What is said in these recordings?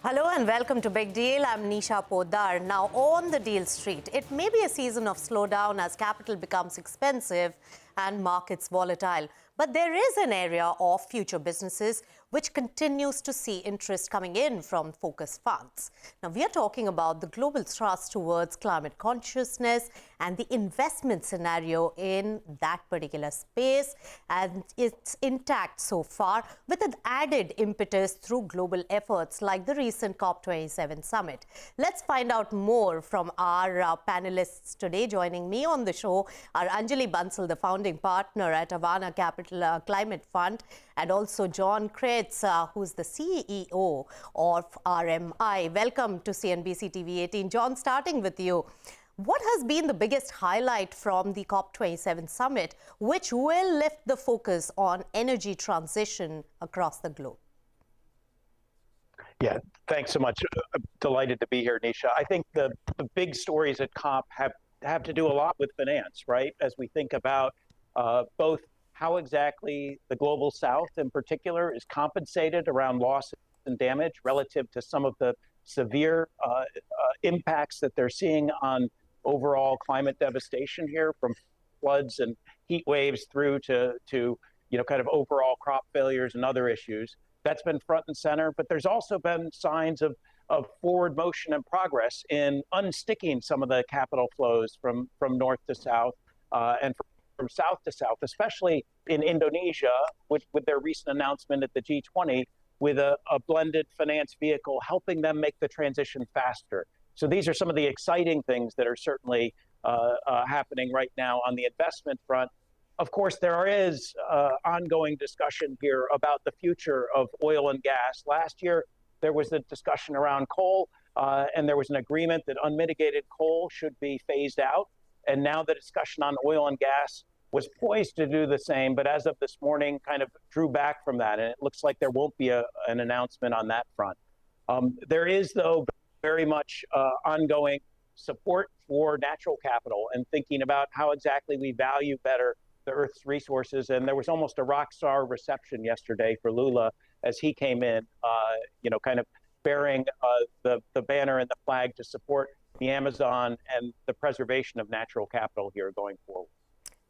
Hello and welcome to Big Deal. I'm Nisha Poddar. Now on the deal street, it may be a season of slowdown as capital becomes expensive and markets volatile. But there is an area of future businesses which continues to see interest coming in from focused funds. Now, we are talking about the global thrust towards climate consciousness and the investment scenario in that particular space. And it's intact so far with an added impetus through global efforts like the recent COP27 summit. Let's find out more from our panelists today. Joining me on the show are Anjali Bansal, the founding partner at Havana Capital Climate Fund, and also John Kretz, who's the CEO of RMI. Welcome to CNBC-TV18. John, starting with you. What has been the biggest highlight from the COP27 summit, which will lift the focus on energy transition across the globe? Yeah, thanks so much. I'm delighted to be here, Nisha. I think the big stories at COP have to do a lot with finance, right? As we think about both how exactly the global south in particular is compensated around loss and damage relative to some of the severe impacts that they're seeing on overall climate devastation here, from floods and heat waves through to kind of overall crop failures and other issues. That's been front and center, but there's also been signs of forward motion and progress in unsticking some of the capital flows from north to south and from south to south, especially in Indonesia, with their recent announcement at the G20 with a blended finance vehicle helping them make the transition faster. So these are some of the exciting things that are certainly happening right now on the investment front. Of course, there is ongoing discussion here about the future of oil and gas. Last year, there was a discussion around coal, and there was an agreement that unmitigated coal should be phased out. And now the discussion on oil and gas was poised to do the same, but as of this morning, kind of drew back from that. And it looks like there won't be an announcement on that front. There is, though, very much ongoing support for natural capital and thinking about how exactly we value better the Earth's resources. And there was almost a rock star reception yesterday for Lula as he came in, kind of bearing the banner and the flag to support the Amazon and the preservation of natural capital here going forward.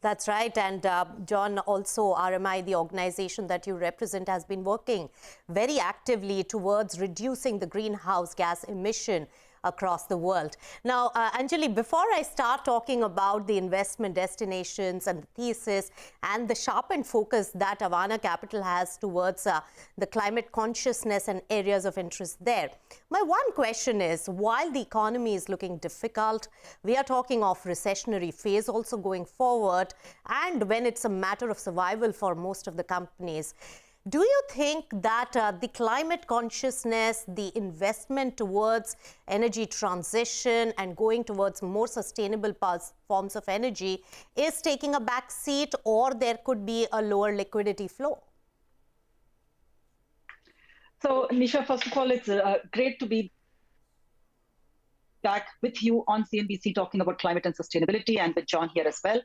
That's right. And John, also RMI, the organization that you represent, has been working very actively towards reducing the greenhouse gas emission across the world. Now, Anjali, before I start talking about the investment destinations and the thesis and the sharpened focus that Havana Capital has towards the climate consciousness and areas of interest there, my one question is, while the economy is looking difficult, we are talking of recessionary phase also going forward, and when it's a matter of survival for most of the companies, do you think that the climate consciousness, the investment towards energy transition and going towards more sustainable forms of energy is taking a back seat, or there could be a lower liquidity flow? So, Nisha, first of all, it's great to be back with you on CNBC talking about climate and sustainability, and with John here as well.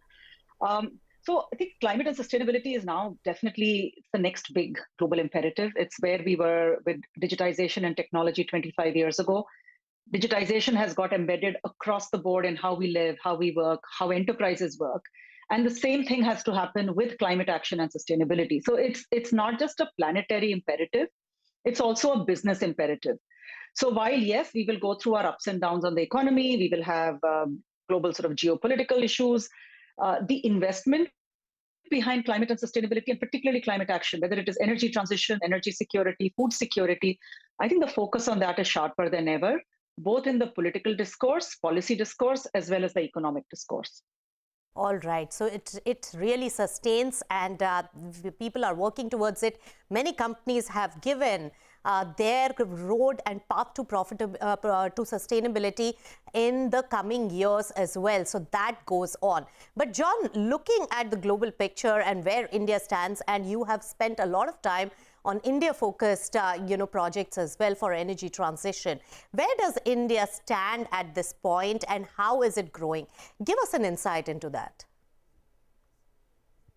So I think climate and sustainability is now definitely the next big global imperative. It's where we were with digitization and technology 25 years ago. Digitization has got embedded across the board in how we live, how we work, how enterprises work. And the same thing has to happen with climate action and sustainability. So it's not just a planetary imperative, it's also a business imperative. So while, yes, we will go through our ups and downs on the economy, we will have global sort of geopolitical issues, the investment behind climate and sustainability, and particularly climate action, whether it is energy transition, energy security, food security, I think the focus on that is sharper than ever, both in the political discourse, policy discourse, as well as the economic discourse. All right. So it really sustains, and people are working towards it. Many companies have given their road and path to to sustainability in the coming years as well. So that goes on. But John, looking at the global picture and where India stands, and you have spent a lot of time on India-focused, projects as well for energy transition. Where does India stand at this point, and how is it growing? Give us an insight into that.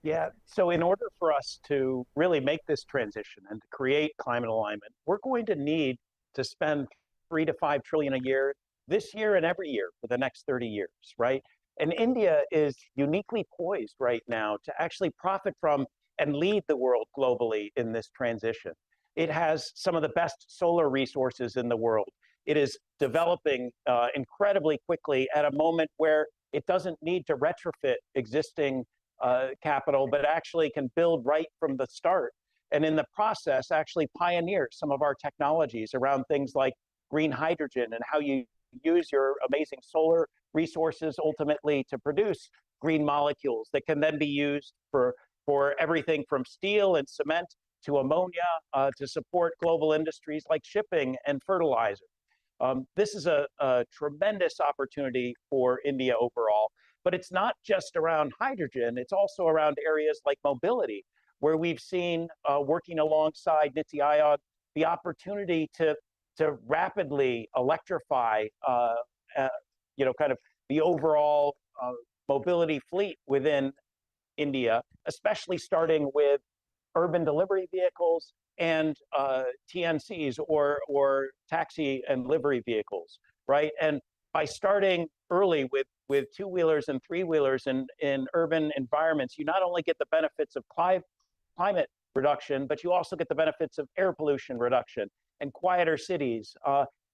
Yeah, so in order for us to really make this transition and to create climate alignment, we're going to need to spend 3 to 5 trillion a year this year and every year for the next 30 years, right? And India is uniquely poised right now to actually profit from and lead the world globally in this transition. It has some of the best solar resources in the world. It is developing incredibly quickly at a moment where it doesn't need to retrofit existing capital, but actually can build right from the start. And in the process, actually pioneer some of our technologies around things like green hydrogen and how you use your amazing solar resources ultimately to produce green molecules that can then be used for everything from steel and cement to ammonia to support global industries like shipping and fertilizer. This is a tremendous opportunity for India overall, but it's not just around hydrogen, it's also around areas like mobility, where we've seen, working alongside Niti Aayog, the opportunity to rapidly electrify, kind of the overall mobility fleet within India, especially starting with urban delivery vehicles and TNCs or taxi and livery vehicles, right? And by starting early with two-wheelers and three-wheelers in urban environments, you not only get the benefits of climate reduction, but you also get the benefits of air pollution reduction and quieter cities.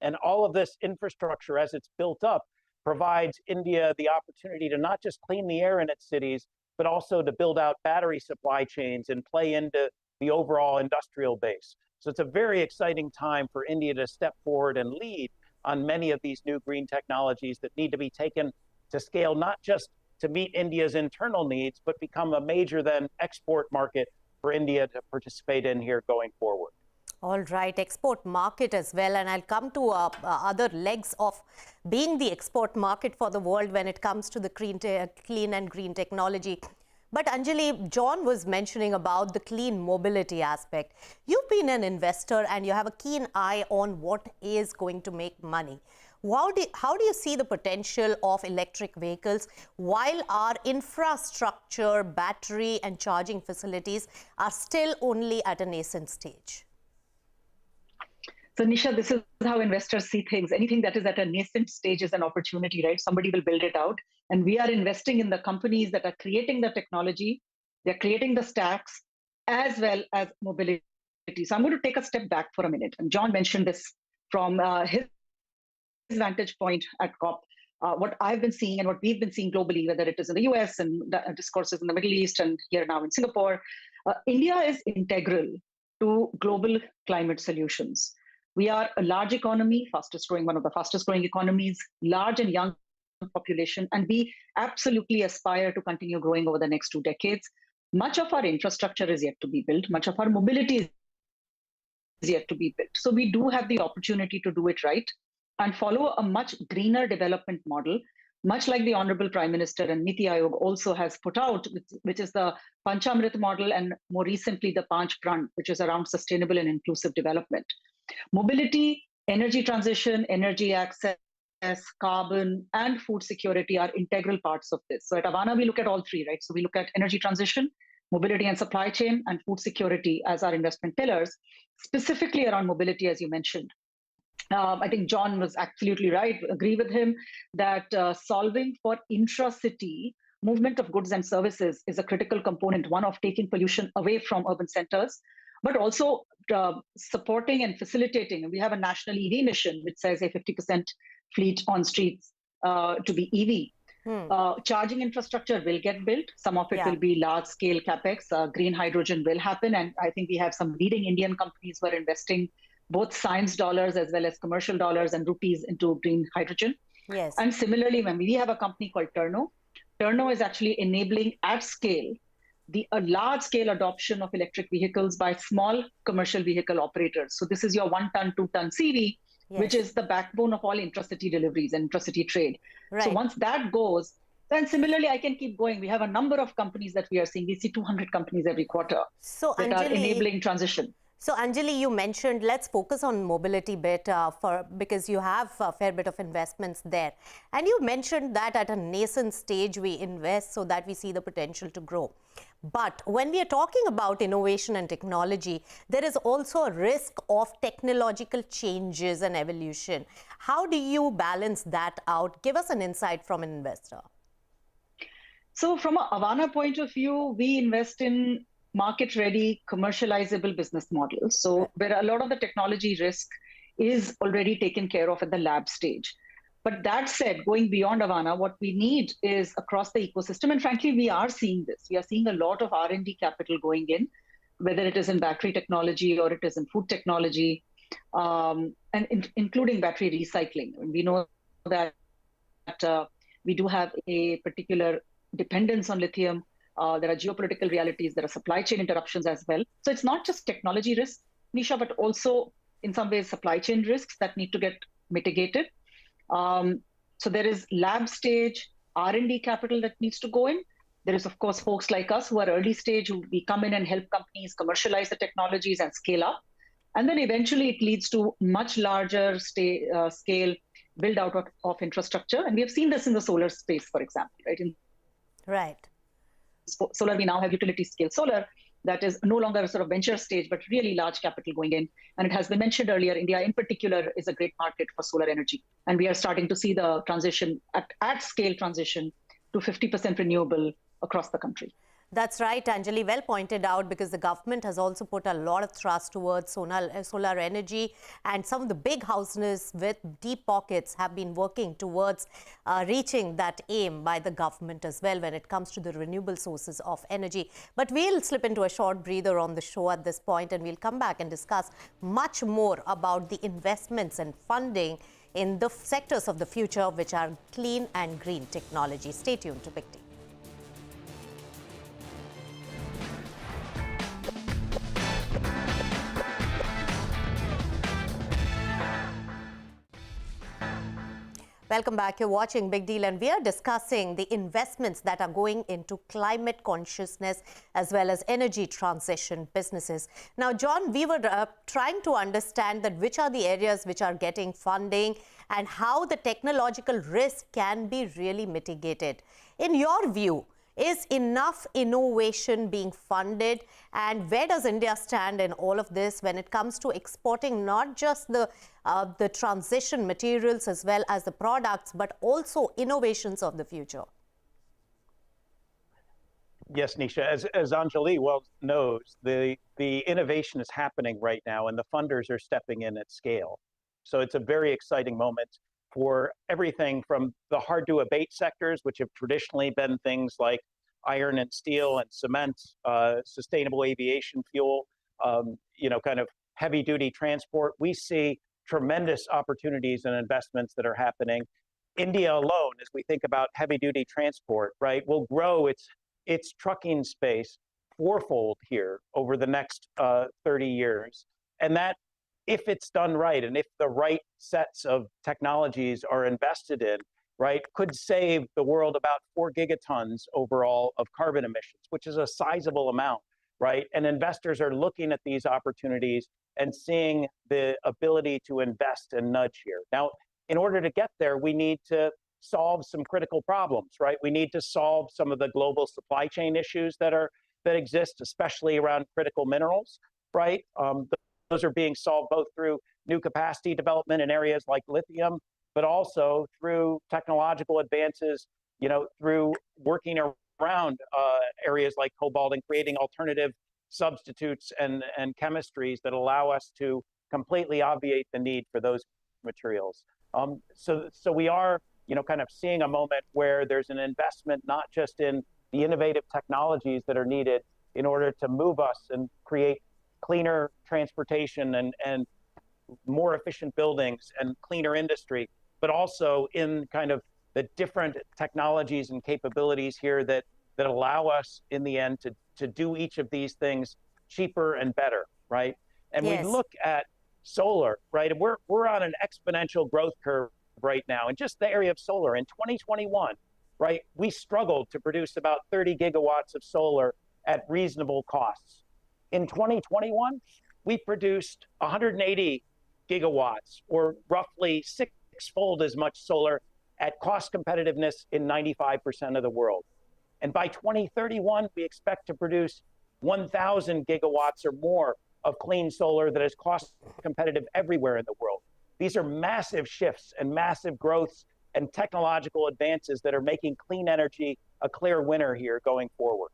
And all of this infrastructure, as it's built up, provides India the opportunity to not just clean the air in its cities, but also to build out battery supply chains and play into the overall industrial base. So it's a very exciting time for India to step forward and lead on many of these new green technologies that need to be taken to scale, not just to meet India's internal needs, but become a major then export market for India to participate in here going forward. All right, export market as well. And I'll come to other legs of being the export market for the world when it comes to the clean and green technology. But Anjali, John was mentioning about the clean mobility aspect. You've been an investor and you have a keen eye on what is going to make money. How do you see the potential of electric vehicles while our infrastructure, battery and charging facilities are still only at a nascent stage? So Nisha, this is how investors see things. Anything that is at a nascent stage is an opportunity, right? Somebody will build it out. And we are investing in the companies that are creating the technology, they're creating the stacks, as well as mobility. So I'm going to take a step back for a minute. And John mentioned this from his vantage point at COP. What I've been seeing and what we've been seeing globally, whether it is in the US and discourses in the Middle East and here now in Singapore, India is integral to global climate solutions. We are a large economy, one of the fastest growing economies, large and young population, and we absolutely aspire to continue growing over the next 2 decades. Much of our infrastructure is yet to be built. Much of our mobility is yet to be built. So we do have the opportunity to do it right and follow a much greener development model, much like the Honorable Prime Minister and Niti Aayog also has put out, which is the Panchamrit model, and more recently the Panch Pran, which is around sustainable and inclusive development. Mobility, energy transition, energy access, carbon, and food security are integral parts of this. So at Avana, we look at all three, right? So we look at energy transition, mobility and supply chain, and food security as our investment pillars, specifically around mobility, as you mentioned. I think John was absolutely right. Agree with him that solving for intra-city movement of goods and services is a critical component, one of taking pollution away from urban centers, but also supporting and facilitating. We have a national EV mission, which says a 50% fleet on streets to be EV. Charging infrastructure will get built. Some of it will be large-scale capex. Green hydrogen will happen. And I think we have some leading Indian companies who are investing both science dollars as well as commercial dollars and rupees into green hydrogen. Yes. And similarly, when we have a company called Turno is actually enabling at scale a large-scale adoption of electric vehicles by small commercial vehicle operators. So this is your 1-ton, 2-ton CV, which is the backbone of all intracity deliveries and intracity trade. Right. So once that goes, then similarly, I can keep going. We have a number of companies that we are seeing. We see 200 companies every quarter that are enabling transition. So Anjali, you mentioned, let's focus on mobility bit because you have a fair bit of investments there. And you mentioned that at a nascent stage, we invest so that we see the potential to grow. But when we are talking about innovation and technology, there is also a risk of technological changes and evolution. How do you balance that out? Give us an insight from an investor. So from a Avana point of view, we invest in market-ready, commercializable business models. So where a lot of the technology risk is already taken care of at the lab stage. But that said, going beyond Avana, what we need is across the ecosystem. And frankly, we are seeing this. We are seeing a lot of R&D capital going in, whether it is in battery technology or it is in food technology, including battery recycling. We know that we do have a particular dependence on lithium. There are geopolitical realities. There are supply chain interruptions as well. So it's not just technology risk, Nisha, but also in some ways supply chain risks that need to get mitigated. So there is lab stage R&D capital that needs to go in. There is, of course, folks like us who are early stage, who we come in and help companies commercialize the technologies and scale up. And then eventually it leads to much larger scale build out of infrastructure. And we have seen this in the solar space, for example, right? Right. Solar, we now have utility scale solar that is no longer a sort of venture stage, but really large capital going in. And it has been mentioned earlier, India in particular is a great market for solar energy. And we are starting to see the transition, at scale transition to 50% renewable across the country. That's right, Anjali, well pointed out, because the government has also put a lot of thrust towards solar energy, and some of the big houses with deep pockets have been working towards reaching that aim by the government as well when it comes to the renewable sources of energy. But we'll slip into a short breather on the show at this point, and we'll come back and discuss much more about the investments and funding in the sectors of the future, which are clean and green technology. Stay tuned to Big T. Welcome back. You're watching Big Deal, and we are discussing the investments that are going into climate consciousness as well as energy transition businesses. Now, John, we were trying to understand that which are the areas which are getting funding and how the technological risk can be really mitigated. In your view, is enough innovation being funded, and where does India stand in all of this when it comes to exporting not just the transition materials as well as the products, but also innovations of the future? Yes, Nisha, as Anjali well knows, the innovation is happening right now, and the funders are stepping in at scale. So it's a very exciting moment for everything from the hard to abate sectors, which have traditionally been things like iron and steel and cement, sustainable aviation fuel, kind of heavy duty transport. We see tremendous opportunities and investments that are happening. India alone, as we think about heavy duty transport, right, will grow its trucking space fourfold here over the next 30 years. And that, if it's done right, and if the right sets of technologies are invested in, right, could save the world about 4 gigatons overall of carbon emissions, which is a sizable amount, right? And investors are looking at these opportunities and seeing the ability to invest and nudge here. Now, in order to get there, we need to solve some critical problems, right? We need to solve some of the global supply chain issues that exist, especially around critical minerals, right? Those are being solved both through new capacity development in areas like lithium, but also through technological advances, through working around areas like cobalt and creating alternative substitutes and chemistries that allow us to completely obviate the need for those materials. So we are, kind of seeing a moment where there's an investment not just in the innovative technologies that are needed in order to move us and create cleaner transportation and more efficient buildings and cleaner industry, but also in kind of the different technologies and capabilities here that allow us in the end to do each of these things cheaper and better, right? And Yes. we look at solar, right? And we're on an exponential growth curve right now. In just the area of solar, in 2021, right, we struggled to produce about 30 gigawatts of solar at reasonable costs. In 2021, we produced 180 gigawatts, or roughly six-fold as much solar at cost competitiveness in 95% of the world. And by 2031, we expect to produce 1,000 gigawatts or more of clean solar that is cost competitive everywhere in the world. These are massive shifts and massive growths and technological advances that are making clean energy a clear winner here going forward.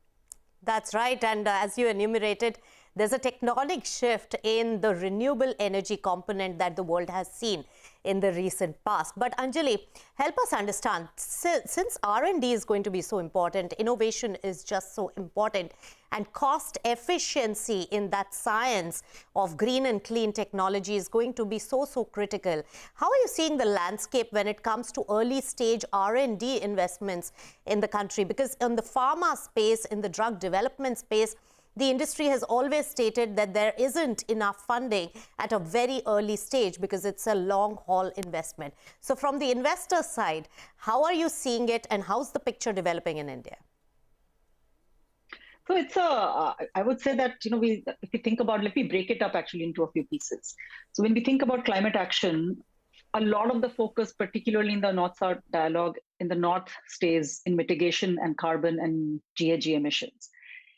That's right. And as you enumerated, there's a tectonic shift in the renewable energy component that the world has seen in the recent past. But Anjali, help us understand, since R&D is going to be so important, innovation is just so important, and cost efficiency in that science of green and clean technology is going to be so critical. How are you seeing the landscape when it comes to early stage R&D investments in the country? Because in the pharma space, in the drug development space, the industry has always stated that there isn't enough funding at a very early stage because it's a long haul investment. So from the investor side, how are you seeing it and how's the picture developing in India? So it's I would say that, if we think about, let me break it up actually into a few pieces. So when we think about climate action, a lot of the focus, particularly in the North-South dialogue, in the North stays in mitigation and carbon and GHG emissions.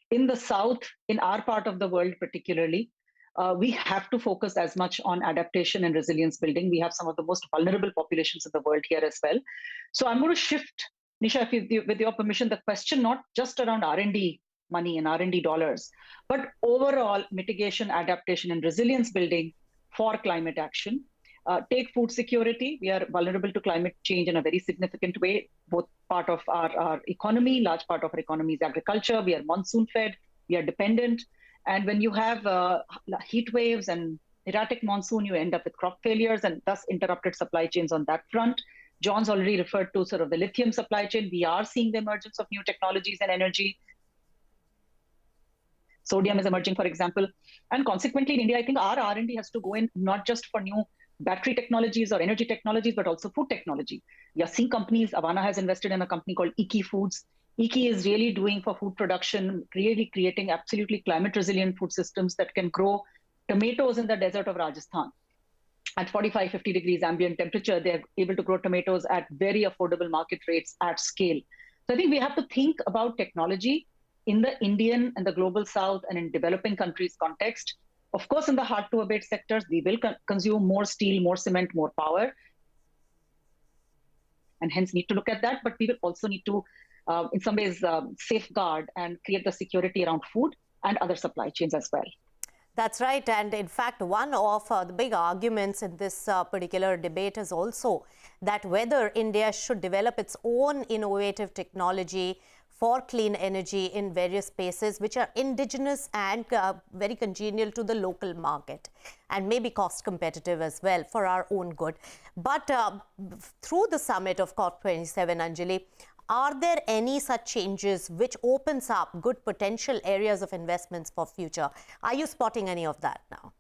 In the South, in our part of the world particularly, we have to focus as much on adaptation and resilience building. We have some of the most vulnerable populations in the world here as well. So I'm going to shift, Nisha, with your permission, the question not just around R&D money and R&D dollars, but overall mitigation, adaptation, and resilience building for climate action. Take food security. We are vulnerable to climate change in a very significant way. Both part of our economy, large part of our economy is agriculture. We are monsoon fed. We are dependent. And when you have heat waves and erratic monsoon, you end up with crop failures and thus interrupted supply chains on that front. John's already referred to sort of the lithium supply chain. We are seeing the emergence of new technologies and energy. Sodium is emerging, for example. And consequently, in India, I think our R&D has to go in not just for new battery technologies or energy technologies, but also food technology. We are seeing companies, Avana has invested in a company called Iki Foods. Iki is really doing for food production, really creating absolutely climate resilient food systems that can grow tomatoes in the desert of Rajasthan. At 45, 50 degrees ambient temperature, they're able to grow tomatoes at very affordable market rates at scale. So I think we have to think about technology in the Indian and the global South and in developing countries context. Of course, in the hard-to-abate sectors, we will consume more steel, more cement, more power, and hence need to look at that. But we will also need to, in some ways, safeguard and create the security around food and other supply chains as well. That's right. And in fact, one of the big arguments in this particular debate is also that whether India should develop its own innovative technology for clean energy in various spaces which are indigenous and very congenial to the local market and maybe cost competitive as well for our own good. But through the summit of COP27, Anjali, are there any such changes which opens up good potential areas of investments for future? Are you spotting any of that now?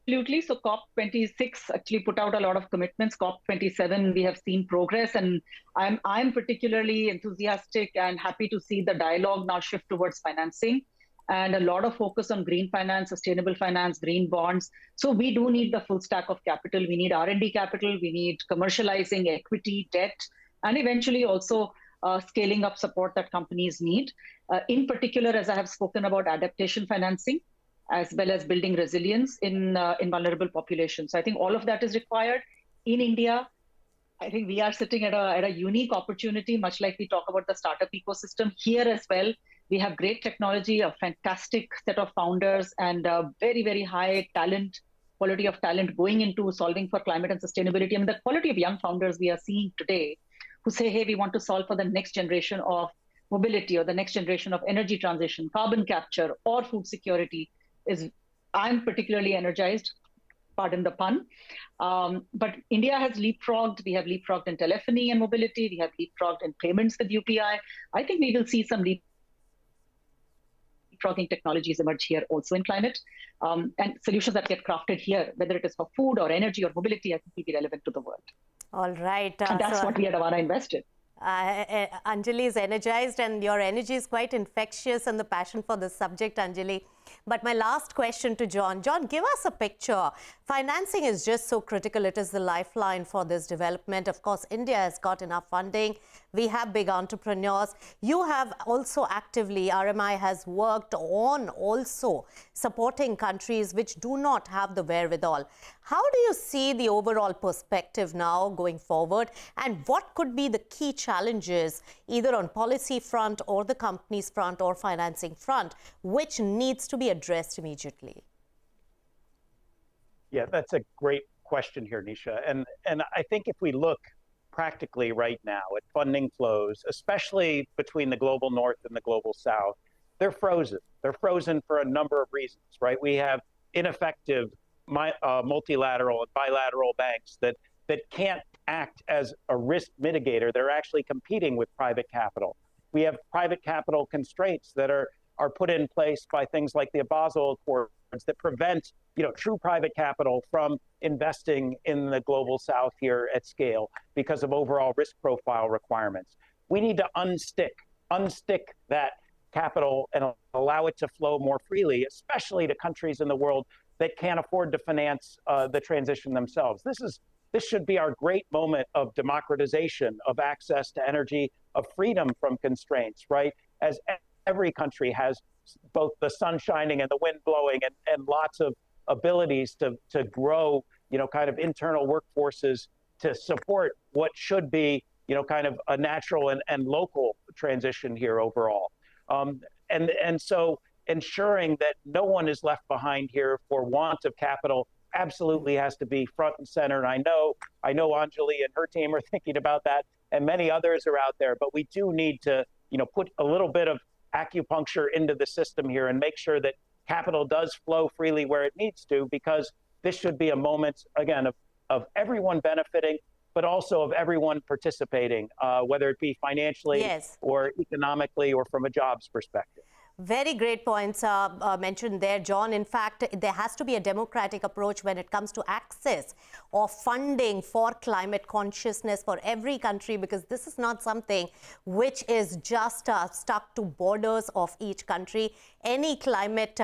Absolutely. So COP26 actually put out a lot of commitments. COP27, we have seen progress, and I'm particularly enthusiastic and happy to see the dialogue now shift towards financing and a lot of focus on green finance, sustainable finance, green bonds. So we do need the full stack of capital. We need R&D capital. We need commercializing equity, debt, and eventually also scaling up support that companies need. In particular, as I have spoken about adaptation financing, as well as building resilience in vulnerable populations. So I think all of that is required. In India, I think we are sitting at a unique opportunity, much like we talk about the startup ecosystem. Here as well, we have great technology, a fantastic set of founders, and a very, very high quality of talent going into solving for climate and sustainability. I mean, the quality of young founders we are seeing today who say, hey, we want to solve for the next generation of mobility or the next generation of energy transition, carbon capture, or food security, I'm particularly energized, pardon the pun. But India has leapfrogged. We have leapfrogged in telephony and mobility. We have leapfrogged in payments with UPI. I think we will see some leapfrogging technologies emerge here also in climate. And solutions that get crafted here, whether it is for food or energy or mobility, I think will be relevant to the world. All right. And that's what we at Avana invested. Anjali is energized and your energy is quite infectious and the passion for this subject, Anjali. But my last question to John. John, give us a picture. Financing is just so critical. It is the lifeline for this development. Of course, India has got enough funding. We have big entrepreneurs. You have also actively, RMI has worked on also supporting countries which do not have the wherewithal. How do you see the overall perspective now going forward? And what could be the key challenges, either on policy front or the companies front or financing front, which needs to be addressed immediately? Yeah, that's a great question here, Nisha. And I think if we look practically right now at funding flows, especially between the global north and the global south, they're frozen. They're frozen for a number of reasons, right? We have ineffective multilateral and bilateral banks that can't act as a risk mitigator. They're actually competing with private capital. We have private capital constraints that are put in place by things like the Basel Accords that prevent, true private capital from investing in the global south here at scale because of overall risk profile requirements. We need to unstick that capital and allow it to flow more freely, especially to countries in the world that can't afford to finance the transition themselves. This should be our great moment of democratization, of access to energy, of freedom from constraints, right? As every country has both the sun shining and the wind blowing and lots of abilities to grow, kind of internal workforces to support what should be, kind of a natural and local transition here overall. And so ensuring that no one is left behind here for want of capital absolutely has to be front and center. And I know Anjali and her team are thinking about that, and many others are out there, but we do need to, put a little bit of acupuncture into the system here and make sure that capital does flow freely where it needs to, because this should be a moment, again, of everyone benefiting, but also of everyone participating, whether it be financially or economically or from a jobs perspective. Very great points mentioned there, John. In fact, there has to be a democratic approach when it comes to access or funding for climate consciousness for every country, because this is not something which is just stuck to borders of each country. Any climate,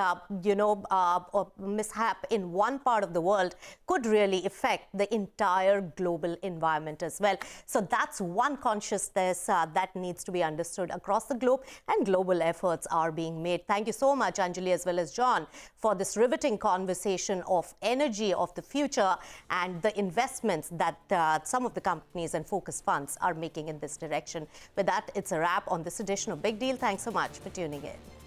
mishap in one part of the world could really affect the entire global environment as well. So that's one consciousness that needs to be understood across the globe, and global efforts are being made. Thank you so much, Anjali, as well as John, for this riveting conversation of energy of the future and the investments that some of the companies and focus funds are making in this direction. With that, it's a wrap on this edition of Big Deal. Thanks so much for tuning in.